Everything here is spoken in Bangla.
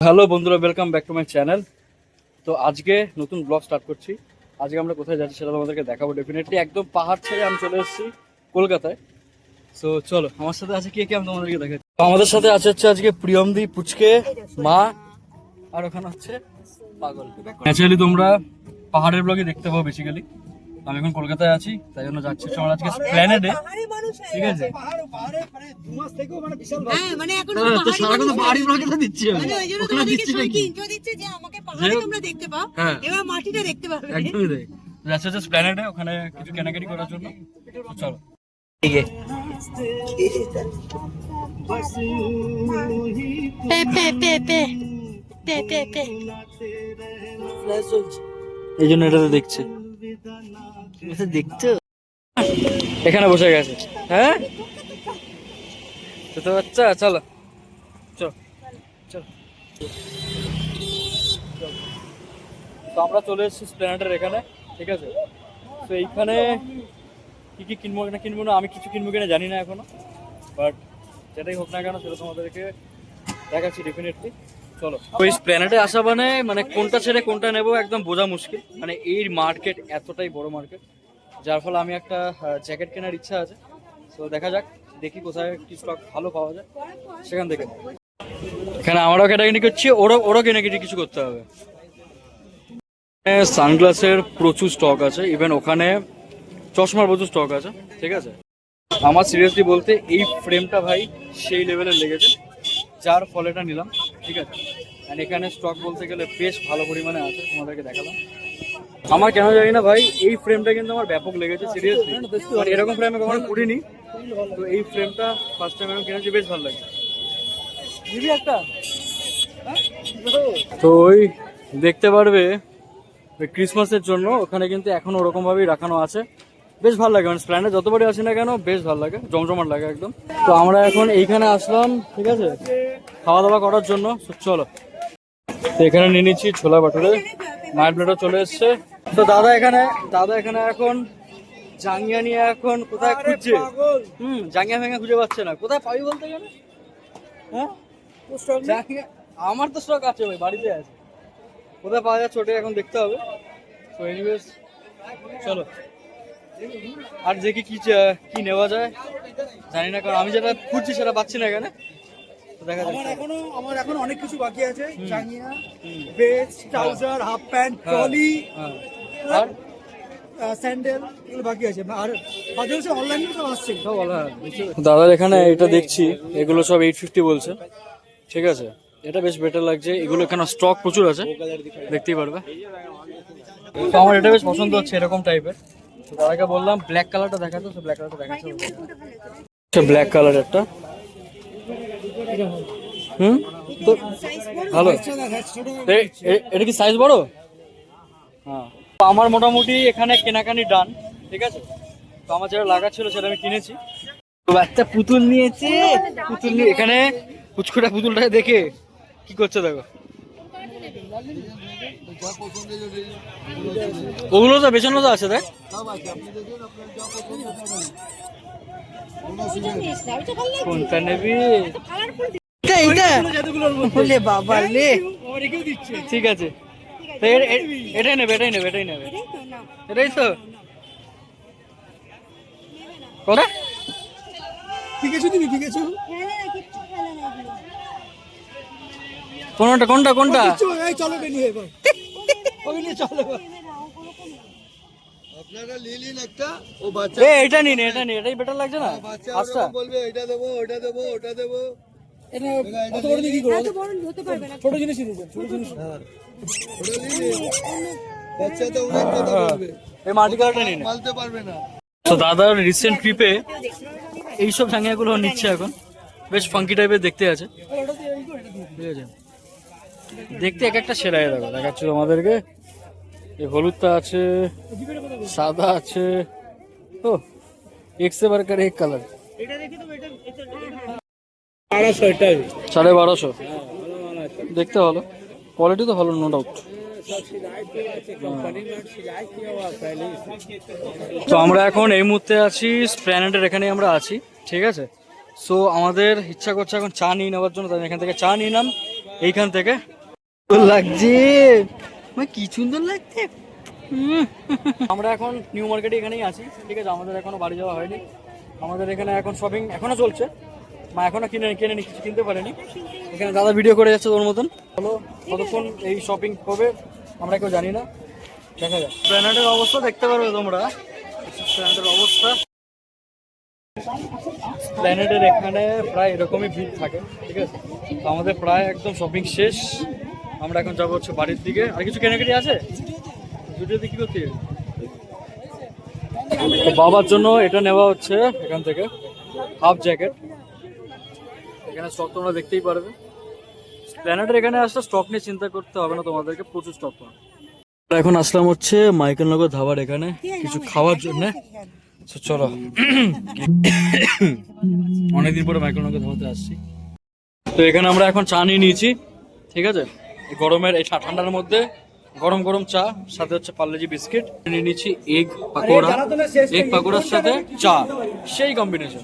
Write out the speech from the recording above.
হ্যালো বন্ধুরা, welcome back to my channel. তো আজকে নতুন ব্লগ স্টার্ট করছি। আজকে আমরা কোথায় যাচ্ছি সেটা তোমাদেরকে দেখাবো ডেফিনেটলি। একদম পাহাড় ছেড়ে আমি চলে এসেছি কলকাতায়। সো চলো, আমার সাথে আছে কে কে আমি তোমাদেরকে দেখাচ্ছি। আমাদের সাথে আছে হচ্ছে আজকে প্রিয়মদি, পুচকে, মা, আর ওখানে হচ্ছে পাগল। ন্যাচারালি তোমরা পাহাড়ের ব্লগে দেখতে পাবো বেসিক্যালি। আমি এখন কলকাতায় আছি, তাই জন্য যাচ্ছি আমরা আজকে প্ল্যানেডে। ঠিক আছে, সারাক্ষণ পাহাড়ি ব্লগে তো দিচ্ছি আমি। একদমই দেখ, যাচ্ছে হচ্ছে প্ল্যানেডে, ওখানে কিছু কেনাকাটি করার জন্য। চলো এই জন্য এটাতে দেখছে, দেখছো এখানে বসে গেছে। হ্যাঁ তো আচ্ছা, চলো চলো চলো। তো আমরা চলে এসেছি স্প্ল্যানেডের এখানে। ঠিক আছে, তো এইখানে কি কি কিনবো না কিনবো না, আমি কিছু কিনবো কিনা জানি না এখনো, বাট যেটাই হোক না কেন সেটা তোমাদেরকে দেখাচ্ছি ডেফিনেটলি। চলো, ওই স্প্ল্যানেডে আসা মানে কোনটা ছেড়ে কোনটা নেবো একদম বোঝা মুশকিল। মানে এই মার্কেট এতটাই বড় মার্কেট, যার ফলে আমি একটা জ্যাকেট কেনার ইচ্ছা আছে। তো দেখা যাক, দেখি কোথায় কি স্টক ভালো পাওয়া যায় সেখান থেকে। এখানে আমারও কেনাকাটি করছি, ওরও কেনাকাটি কিছু করতে হবে। সানগ্লাসের প্রচুর স্টক আছে, ইভেন ওখানে চশমার প্রচুর স্টক আছে। ঠিক আছে, আমার সিরিয়াসলি বলতে এই ফ্রেমটা ভাই সেই লেভেলের লেগেছে, যার ফলে এটা নিলাম। ঠিক আছে, অ্যান্ড এখানে স্টক বলতে গেলে বেশ ভালো পরিমাণে আছে, তোমাদেরকে দেখালাম। আমার কেন জানি না ভাই, এই ফ্রেমটা কিন্তু আমার ব্যাপক লেগেছে সিরিয়াসলি। মানে এরকম ফ্রেম আমি কখনো করিনি, তো এই ফ্রেমটা ফার্স্ট টাইম আমি কিনেছি, বেশ ভালো লাগে। একটা তো ওই দেখতে পারবে ওই ক্রিসমাসের জন্য ওখানে কিন্তু এখনো ওরকম ভাবেই রাখানো আছে, বেশ ভালো লাগে। মানে স্প্ল্যান্ডে যতবারই আসি না কেন বেশ ভালো লাগে, জমজমাট লাগে একদম। তো আমরা এখন এইখানে আসলাম, ঠিক আছে, খাওয়া দাওয়া করার জন্য। চলো, তো এখানে নিয়ে নিচ্ছি ছোলা বাটুরে, মায়ের প্লেটও চলে এসছে। তো দাদা এখানে এখন জাঙ্গিয়া নিয়ে এখন কোথায় খুঁজছে। জাঙ্গিয়া ফেঙ্গা খুঁজে পাচ্ছে না, কোথায় পাবি বলতে গেলে। হ্যাঁ, আমার তো স্টক আছে ভাই, বাড়িতে আছে, কোথায় পাওয়া যাচ্ছে ওটাই এখন দেখতে হবে। তো এনিওয়েজ চলো, আর দেখি কি নেওয়া যায় জানি না, কারণ আমি যেটা খুঁজছি সেটা পাচ্ছি না এখানে। দেখা যাচ্ছে, আমার এখন অনেক কিছু বাকি আছে। জাঙ্গিয়া, vest, trouser, half pant, trolley আর স্যান্ডেল, এগুলো বাকি আছে। আর বাকি হচ্ছে অনলাইনে সব আসছে, সব বলা। দাদার এখানে এটা দেখছি, এগুলো সব 850 বলছে। ঠিক আছে, এটা বেশ বেটার লাগছে, এগুলো এখানে স্টক প্রচুর আছে, দেখতেই পারবে। তো আমার এটা বেশ পছন্দ হচ্ছে এরকম টাইপের। তো দাদাকে বললাম ব্ল্যাক কালারটা দেখাতো, তো ব্ল্যাক কালারটা দেখাচ্ছে, ব্ল্যাক কালার একটা। তো ভালো, এটা কি সাইজ বড়? হ্যাঁ, আমার মোটামুটি এখানে কেনাকানি ডান। ঠিক আছে, তো আমার যেটা লাগা ছিল সেটা আমি কিনেছি। তো বাচ্চা পুতুল নিয়েছে, পুতুল নিয়ে এখানে পুচকুটা পুতুলটাকে দেখে কি করছে দেখো। ওগুলো তো বেচানো তো আছে, দেখ কোনটা নেবি। ঠিক আছে, এটাই নেবে এটাই তো কথা। কোনটা এটা নিন, এটাই বেটার লাগছে না। আচ্ছা বলবে এটা দেবো, ওটা দেবো, ওটা দেবো। ছোট জিনিস ছোট জিনিস এই মাল্টি কালারটা নিন, মালতে পারবে না। তো দাদার রিসেন্ট ট্রিপে এইসব জাঙ্গিয়াগুলো নিচ্ছে এখন, বেশ ফাঙ্কি টাইপের দেখতে আছে। ঠিক আছে, দেখতে এক একটা সেরা দেখাচ্ছিল আমাদেরকে। এই হলুদটা আছে, সাদা আছে, ও এক সে বারকার এক কালার। 1250 দেখতে ভালো, কোয়ালিটি তো ভালো, নো ডাউট। তো আমরা এখন এই মুহূর্তে আছি স্প্ল্যানেডের এখানে আমরা আছি। ঠিক আছে, সো আমাদের ইচ্ছা করছে এখন চা নিয়ে নেওয়ার জন্য, তাই এখান থেকে চা নিয়ে নাম। এইখান থেকে লাগছে, কি সুন্দর লাগছে। আমরা এখন নিউ মার্কেটে এখানেই আছি, ঠিক আছে। আমাদের এখনো বাড়ি যাওয়া হয়নি, আমাদের এখানে এখন শপিং এখনো চলছে। মা এখনো কেনেনি, কিছু কিনতে পারেনি। এখানে দাদা ভিডিও করে যাচ্ছে তোর মতন। বলো কতক্ষণ এই শপিং হবে আমরা কেউ জানি না, দেখা যাক। প্ল্যানেটের অবস্থা দেখতে পারবে তোমরা, প্ল্যানেটের অবস্থা। প্ল্যানেটের এখানে প্রায় এরকমই ভিড় থাকে, ঠিক আছে। তো আমাদের প্রায় একদম শপিং শেষ, আমরা এখন যাবো হচ্ছে বাড়ির দিকে। আর কিছু কেনাকাটি আছে, ভিডিওতে কি করতে। তো বাবার জন্য এটা নেওয়া হচ্ছে এখান থেকে, হাফ জ্যাকেট। এখানে স্টক তোমরা দেখতেই পারবে। প্ল্যানেটের এখানে আসলে স্টক নিয়ে চিন্তা করতে হবে না তোমাদেরকে, প্রচুর স্টক পাবে। এখন আসলাম হচ্ছে মাইকেল নগর ধাবার এখানে কিছু খাওয়ার জন্য। চলো, অনেকদিন পরে মাইকেল নগর ধাবাতে আসছি। তো এখানে আমরা এখন চা নিয়ে নিয়েছি, ঠিক আছে। এই গরমের এই ঠান্ডার মধ্যে গরম গরম চা, সাথে হচ্ছে পার্লেজি বিস্কিট নিয়ে নিচ্ছি। এগ পাকোড়া, এগ পাকোড়ার সাথে চা, সেই কম্বিনেশন।